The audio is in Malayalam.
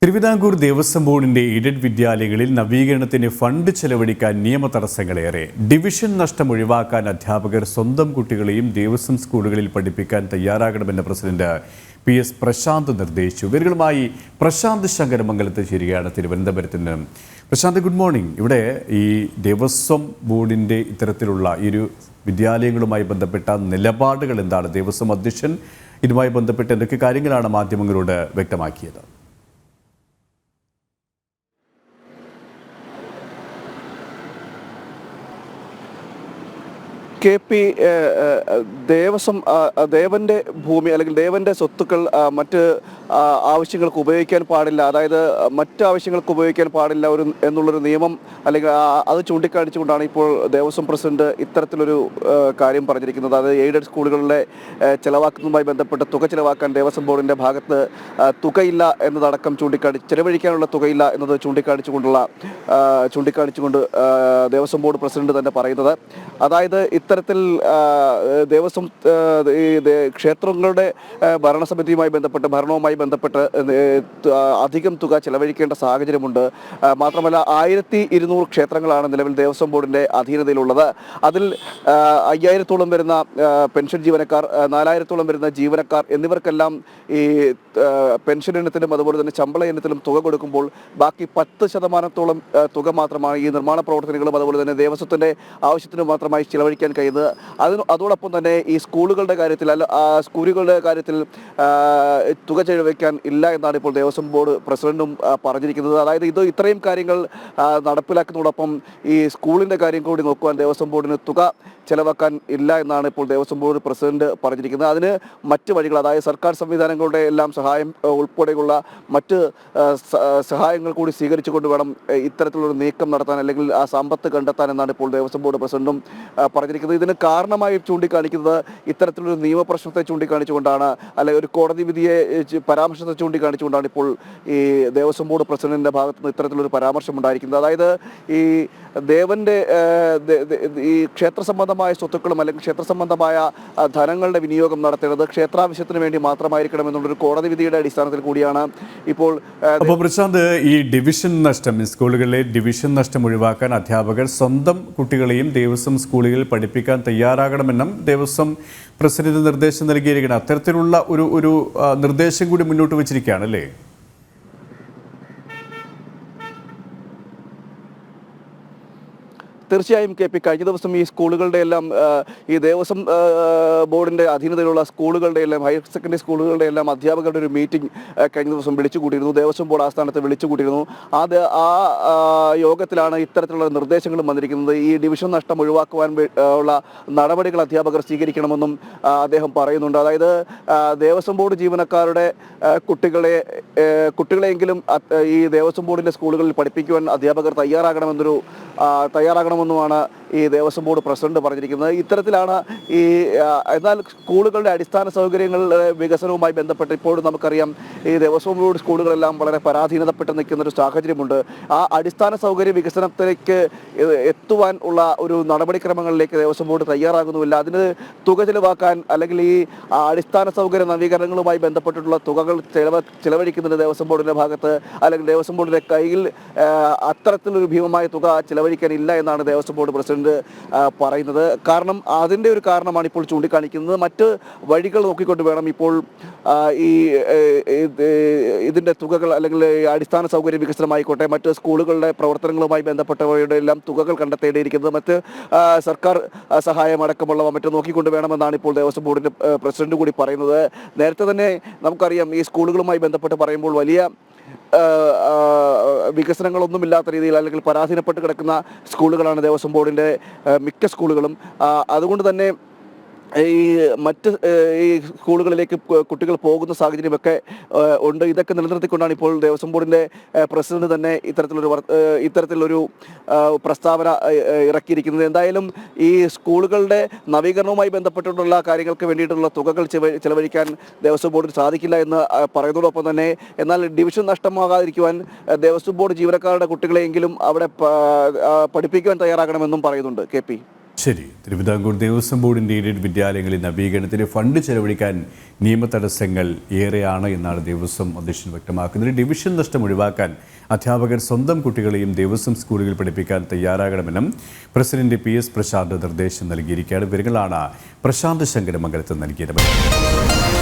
തിരുവിതാംകൂർ ദേവസ്വം ബോർഡിന്റെ എയ്ഡഡ് വിദ്യാലയങ്ങളിൽ നവീകരണത്തിന് ഫണ്ട് ചെലവഴിക്കാൻ നിയമ തടസ്സങ്ങളേറെ. ഡിവിഷൻ നഷ്ടം ഒഴിവാക്കാൻ അധ്യാപകർ സ്വന്തം കുട്ടികളെയും ദേവസ്വം സ്കൂളുകളിൽ പഠിപ്പിക്കാൻ തയ്യാറാകണമെന്ന് പ്രസിഡന്റ് PS പ്രശാന്ത് നിർദ്ദേശിച്ചു. ഇവരുമായി പ്രശാന്ത് ശങ്കരമംഗലത്ത് ചേരുകയാണ് തിരുവനന്തപുരത്ത് നിന്ന്. Prasanth, good morning. ഇവിടെ ഈ ദേവസ്വം ബോർഡിന്റെ ഇത്തരത്തിലുള്ള ഈ ഒരു വിദ്യാലയങ്ങളുമായി ബന്ധപ്പെട്ട നിലപാടുകൾ എന്താണ്? ദേവസ്വം അധ്യക്ഷൻ ഇതുമായി ബന്ധപ്പെട്ട് എന്തൊക്കെ കാര്യങ്ങളാണ് മാധ്യമങ്ങളോട് വ്യക്തമാക്കിയത്? KP ദേവന്റെ ഭൂമി അല്ലെങ്കിൽ ദേവന്റെ സ്വത്തുക്കൾ മറ്റ് ആവശ്യങ്ങൾക്ക് ഉപയോഗിക്കാൻ പാടില്ല, അതായത് മറ്റ് ആവശ്യങ്ങൾക്ക് ഉപയോഗിക്കാൻ പാടില്ല എന്നുള്ളൊരു നിയമം അല്ലെങ്കിൽ അത് ചൂണ്ടിക്കാണിച്ചുകൊണ്ടാണ് ഇപ്പോൾ ദേവസ്വം പ്രസിഡന്റ് ഇത്തരത്തിലൊരു കാര്യം പറഞ്ഞിരിക്കുന്നത്. അത് എയ്ഡഡ് സ്കൂളുകളിലെ ചെലവാക്കുന്നതുമായി ബന്ധപ്പെട്ട് തുക ചെലവാക്കാൻ ദേവസ്വം ബോർഡിന്റെ ഭാഗത്ത് തുകയില്ല എന്നതടക്കം ചെലവഴിക്കാനുള്ള തുകയില്ല എന്നത് ചൂണ്ടിക്കാണിച്ചുകൊണ്ട് ദേവസ്വം ബോർഡ് പ്രസിഡന്റ് തന്നെ പറയുന്നത്. അതായത് ഇത്തരത്തിൽ ദേവസ്വം ഈ ക്ഷേത്രങ്ങളുടെ ഭരണസമിതിയുമായി ഭരണവുമായി ബന്ധപ്പെട്ട് അധികം തുക ചെലവഴിക്കേണ്ട സാഹചര്യമുണ്ട്. മാത്രമല്ല 1200 ക്ഷേത്രങ്ങളാണ് നിലവിൽ ദേവസ്വം ബോർഡിന്റെ അധീനതയിലുള്ളത്. അതിൽ 5000-ഓളം വരുന്ന പെൻഷൻ ജീവനക്കാർ, 4000-ഓളം വരുന്ന ജീവനക്കാർ എന്നിവർക്കെല്ലാം ഈ പെൻഷൻ ഇനത്തിലും അതുപോലെ തന്നെ ശമ്പള ഇനത്തിലും തുക കൊടുക്കുമ്പോൾ ബാക്കി 10% തുക മാത്രമാണ് ഈ നിർമ്മാണ പ്രവർത്തനങ്ങളും അതുപോലെ തന്നെ ദേവസ്വത്തിന്റെ ആവശ്യത്തിന് മാത്രമായി ചിലവഴിക്കാൻ കഴിയുന്നത്. അതോടൊപ്പം തന്നെ ഈ സ്കൂളുകളുടെ കാര്യത്തിൽ തുക ചെലവഴിക്കാൻ ഇല്ല എന്നാണ് ഇപ്പോൾ ദേവസ്വം ബോർഡ് പ്രസിഡന്റും പറഞ്ഞിരിക്കുന്നത്. അതായത് ഇത്രയും കാര്യങ്ങൾ നടപ്പിലാക്കുന്നതോടൊപ്പം ഈ സ്കൂളിന്റെ കാര്യം കൂടി നോക്കുവാൻ ദേവസ്വം ബോർഡിന് തുക ചെലവാക്കാൻ ഇല്ല എന്നാണ് ഇപ്പോൾ ദേവസ്വം ബോർഡ് പ്രസിഡന്റ് പറഞ്ഞിരിക്കുന്നത്. അതിന് മറ്റ് വഴികൾ, അതായത് സർക്കാർ സംവിധാനങ്ങളുടെ എല്ലാം സഹായം ഉൾപ്പെടെയുള്ള മറ്റ് സഹായങ്ങൾ കൂടി സ്വീകരിച്ചുകൊണ്ട് വേണം ഇത്തരത്തിലുള്ള നീക്കം നടത്താൻ അല്ലെങ്കിൽ ആ സമ്പത്ത് കണ്ടെത്താൻ എന്നാണ് ഇപ്പോൾ ദേവസ്വം ബോർഡ് പ്രസിഡന്റും പറഞ്ഞിരിക്കുന്നത്. ഇതിന് കാരണമായി ചൂണ്ടിക്കാണിക്കുന്നത് ഇത്തരത്തിലൊരു നിയമപ്രശ്നത്തെ ചൂണ്ടിക്കാണിച്ചുകൊണ്ടാണ്, അല്ലെങ്കിൽ ഒരു കോടതി വിധിയെ പരാമർശത്തെ ചൂണ്ടിക്കാണിച്ചുകൊണ്ടാണ് ഇപ്പോൾ ഈ ദേവസ്വം ബോർഡ് പ്രസിഡന്റിന്റെ ഭാഗത്ത് നിന്ന് ഇത്തരത്തിലൊരു പരാമർശം ഉണ്ടായിരിക്കുന്നത്. അതായത് ഈ ദേവന്റെ ഈ ക്ഷേത്ര സംബന്ധമായ സ്വത്തുക്കളും അല്ലെങ്കിൽ ക്ഷേത്ര സംബന്ധമായ ധനങ്ങളുടെ വിനിയോഗം നടത്തേണ്ടത് ക്ഷേത്രാവശ്യത്തിന് വേണ്ടി മാത്രമായിരിക്കണം എന്നുള്ളൊരു കോടതി വിധിയുടെ അടിസ്ഥാനത്തിൽ കൂടിയാണ് ഇപ്പോൾ. അപ്പോൾ പ്രശാന്ത്, ഈ ഡിവിഷൻ നഷ്ടം, സ്കൂളുകളിലെ ഡിവിഷൻ നഷ്ടം ഒഴിവാക്കാൻ അധ്യാപകർ സ്വന്തം കുട്ടികളെയും ദേവസ്വം സ്കൂളുകളിൽ പഠിപ്പിക്കാൻ തയ്യാറാകണമെന്നും ദേവസ്വം പ്രസിഡന്റ് നിർദ്ദേശം നൽകിയിരിക്കണം. അത്തരത്തിലുള്ള ഒരു നിർദ്ദേശം കൂടി മുന്നോട്ട് വെച്ചിരിക്കുകയാണ് അല്ലേ? തീർച്ചയായും KP, കഴിഞ്ഞ ദിവസം ഈ സ്കൂളുകളുടെ എല്ലാം ഈ ദേവസ്വം ബോർഡിന്റെ അധീനതയിലുള്ള സ്കൂളുകളുടെ എല്ലാം ഹയർ സെക്കൻഡറി സ്കൂളുകളുടെ എല്ലാം അധ്യാപകരുടെ ഒരു മീറ്റിംഗ് കഴിഞ്ഞ ദിവസം വിളിച്ചുകൂട്ടിയിരുന്നു. ദേവസ്വം ബോർഡ് ആസ്ഥാനത്ത് വിളിച്ചുകൂട്ടിയിരുന്നു. ആ യോഗത്തിലാണ് ഇത്തരത്തിലുള്ള നിർദ്ദേശങ്ങളും വന്നിരിക്കുന്നത്. ഈ ഡിവിഷൻ നഷ്ടം ഒഴിവാക്കുവാൻ ഉള്ള നടപടികൾ അധ്യാപകർ സ്വീകരിക്കണമെന്നും അദ്ദേഹം പറയുന്നുണ്ട്. അതായത് ദേവസ്വം ബോർഡ് ജീവനക്കാരുടെ കുട്ടികളെങ്കിലും ഈ ദേവസ്വം ബോർഡിന്റെ സ്കൂളുകളിൽ പഠിപ്പിക്കുവാൻ അധ്യാപകർ തയ്യാറാകണമെന്നുമാണ് ഈ ദേവസ്വം ബോർഡ് പ്രസിഡന്റ് പറഞ്ഞിരിക്കുന്നത്. ഇത്തരത്തിലാണ് എന്നാൽ സ്കൂളുകളുടെ അടിസ്ഥാന സൗകര്യങ്ങളുടെ വികസനവുമായി ബന്ധപ്പെട്ട് ഇപ്പോഴും നമുക്കറിയാം ഈ ദേവസ്വം ബോർഡ് സ്കൂളുകളെല്ലാം വളരെ പരാധീനതപ്പെട്ട് നിൽക്കുന്ന ഒരു സാഹചര്യമുണ്ട്. ആ അടിസ്ഥാന സൗകര്യ വികസനത്തിലേക്ക് എത്തുവാൻ ഉള്ള ഒരു നടപടിക്രമങ്ങളിലേക്ക് ദേവസ്വം ബോർഡ് തയ്യാറാകുന്നുമില്ല. അതിന് തുക ചെലവാക്കാൻ അല്ലെങ്കിൽ ഈ അടിസ്ഥാന സൗകര്യ നവീകരണങ്ങളുമായി ബന്ധപ്പെട്ടിട്ടുള്ള തുകകൾ ചെലവഴിക്കുന്നതിന് ദേവസ്വം ബോർഡിന്റെ ഭാഗത്ത് അല്ലെങ്കിൽ ദേവസ്വം ബോർഡിന്റെ കയ്യിൽ അത്തരത്തിലൊരു ഭീമമായ തുക ചെലവഴിക്കാനില്ല എന്നാണ് ദേവസ്വം ബോർഡ് പ്രസിഡന്റ് പറയുന്നത്. കാരണം അതിൻ്റെ ഒരു കാരണമാണ് ഇപ്പോൾ ചൂണ്ടിക്കാണിക്കുന്നത്. മറ്റ് വഴികൾ നോക്കിക്കൊണ്ട് വേണം ഇപ്പോൾ ഇതിൻ്റെ തുകകൾ അല്ലെങ്കിൽ അടിസ്ഥാന സൗകര്യ വികസനമായിക്കോട്ടെ മറ്റ് സ്കൂളുകളുടെ പ്രവർത്തനങ്ങളുമായി ബന്ധപ്പെട്ടവയുടെ എല്ലാം തുകകൾ കണ്ടെത്തേണ്ടിയിരിക്കുന്നത്. മറ്റ് സർക്കാർ സഹായം അടക്കമുള്ളവ മറ്റും നോക്കിക്കൊണ്ട് വേണമെന്നാണ് ഇപ്പോൾ ദേവസ്വം ബോർഡിൻ്റെ പ്രസിഡന്റ് കൂടി പറയുന്നത്. നേരത്തെ തന്നെ നമുക്കറിയാം ഈ സ്കൂളുകളുമായി ബന്ധപ്പെട്ട് പറയുമ്പോൾ വലിയ വികസനങ്ങളൊന്നുമില്ലാത്ത രീതിയിൽ അല്ലെങ്കിൽ പരാധീനപ്പെട്ട് കിടക്കുന്ന സ്കൂളുകളാണ് ദേവസ്വം ബോർഡിൻ്റെ മിക്ക സ്കൂളുകളും. അതുകൊണ്ട് തന്നെ ഈ മറ്റ് ഈ സ്കൂളുകളിലേക്ക് കുട്ടികൾ പോകുന്ന ഉണ്ട്. ഇതൊക്കെ നിലനിർത്തിക്കൊണ്ടാണ് ഇപ്പോൾ ദേവസ്വം ബോർഡിൻ്റെ പ്രസിഡന്റ് തന്നെ ഇത്തരത്തിലൊരു പ്രസ്താവന ഇറക്കിയിരിക്കുന്നത്. എന്തായാലും ഈ സ്കൂളുകളുടെ നവീകരണവുമായി ബന്ധപ്പെട്ടിട്ടുള്ള കാര്യങ്ങൾക്ക് വേണ്ടിയിട്ടുള്ള തുകകൾ ചെലവഴിക്കാൻ ദേവസ്വം ബോർഡിന് സാധിക്കില്ല എന്ന് പറയുന്നതോടൊപ്പം തന്നെ എന്നാൽ ഡിവിഷൻ നഷ്ടമാകാതിരിക്കുവാൻ ദേവസ്വം ബോർഡ് ജീവനക്കാരുടെ കുട്ടികളെയെങ്കിലും അവിടെ പഠിപ്പിക്കുവാൻ തയ്യാറാകണമെന്നും പറയുന്നുണ്ട് KP. ശരി. തിരുവിതാംകൂർ ദേവസ്വം ബോർഡിൻ്റെ എയ്ഡഡ് വിദ്യാലയങ്ങളിൽ നവീകരണത്തിന് ഫണ്ട് ചെലവഴിക്കാൻ നിയമതടസ്സങ്ങൾ ഏറെയാണ് എന്നാണ് ദേവസ്വം അധ്യക്ഷൻ വ്യക്തമാക്കുന്നത്. ഡിവിഷൻ നഷ്ടം ഒഴിവാക്കാൻ അധ്യാപകർ സ്വന്തം കുട്ടികളെയും ദേവസ്വം സ്കൂളുകളിൽ പഠിപ്പിക്കാൻ തയ്യാറാകണമെന്നും പ്രസിഡന്റ് PS പ്രശാന്ത് നിർദ്ദേശം നൽകിയിരിക്കുകയാണ്. വിവരങ്ങളാണ് പ്രശാന്ത് ശങ്കരമംഗലത്ത് നൽകിയത്.